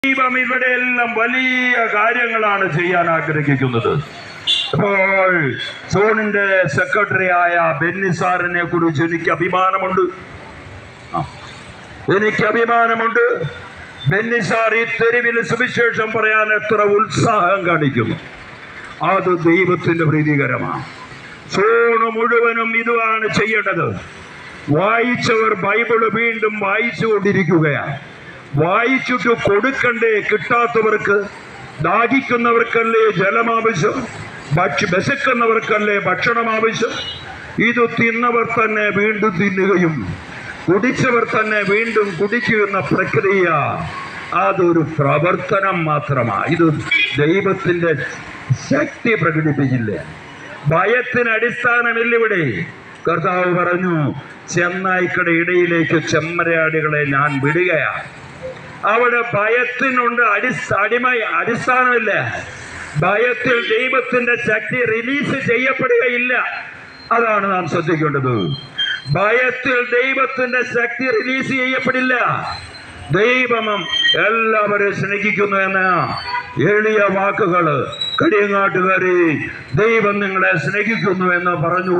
ദൈവം ഇവിടെയെല്ലാം വലിയ കാര്യങ്ങളാണ് ചെയ്യാൻ ആഗ്രഹിക്കുന്നത്. ഇപ്പോൾ സോണിന്റെ സെക്രട്ടറിയായ ബെന്നി സാറിനെ കുറിച്ച് എനിക്ക് അഭിമാനമുണ്ട്. ബെന്നി സാർ ഈ തെരുവിൽ സുവിശേഷം പറയാൻ എത്ര ഉത്സാഹം കാണിക്കുന്നു. അത് ദൈവത്തിന്റെ പ്രീതികരമാണ്. സോണ് മുഴുവനും ഇതാണ് ചെയ്യേണ്ടത്. വായിച്ചവർ ബൈബിള് വീണ്ടും വായിച്ചുകൊണ്ടിരിക്കുകയാണ്. വായിച്ചിട്ട് കൊടുക്കണ്ടേ? കിട്ടാത്തവർക്ക്, ദാഹിക്കുന്നവർക്കല്ലേ ജലം ആവശ്യം, വിശക്കുന്നവർക്കല്ലേ ഭക്ഷണം ആവശ്യം. ഇത് തിന്നവർ തന്നെ വീണ്ടും തിന്നുകയും കുടിച്ചവർ തന്നെ വീണ്ടും കുടിക്കുന്ന പ്രക്രിയ അതൊരു പ്രവർത്തനം മാത്രമാണ്. ഇത് ദൈവത്തിന്റെ ശക്തി പ്രകടിപ്പിച്ചില്ല. ഭയത്തിന് അടിസ്ഥാനമില്ല ഇവിടെ. കർത്താവ് പറഞ്ഞു, ചെന്നായ്ക്കളുടെ ഇടയിലേക്ക് ചെമ്മരിയാടുകളെ ഞാൻ വിടുകയാണ്. അവിടെ ഭയത്തിനുണ്ട് അടിസ്ഥാനമില്ല. ഭയത്തിൽ ദൈവത്തിന്റെ ശക്തി റിലീസ് ചെയ്യപ്പെടുകയില്ല. അതാണ് നാം ശ്രദ്ധിക്കേണ്ടത്. ഭയത്തിൽ ദൈവത്തിന്റെ ശക്തി റിലീസ് ചെയ്യപ്പെടില്ല. ദൈവം എല്ലാവരെയും സ്നേഹിക്കുന്നു എന്ന എളിയ വാക്കുകള് കടിയങ്ങാട്ടുകാരെ ദൈവം നിങ്ങളെ സ്നേഹിക്കുന്നു എന്ന് പറഞ്ഞു.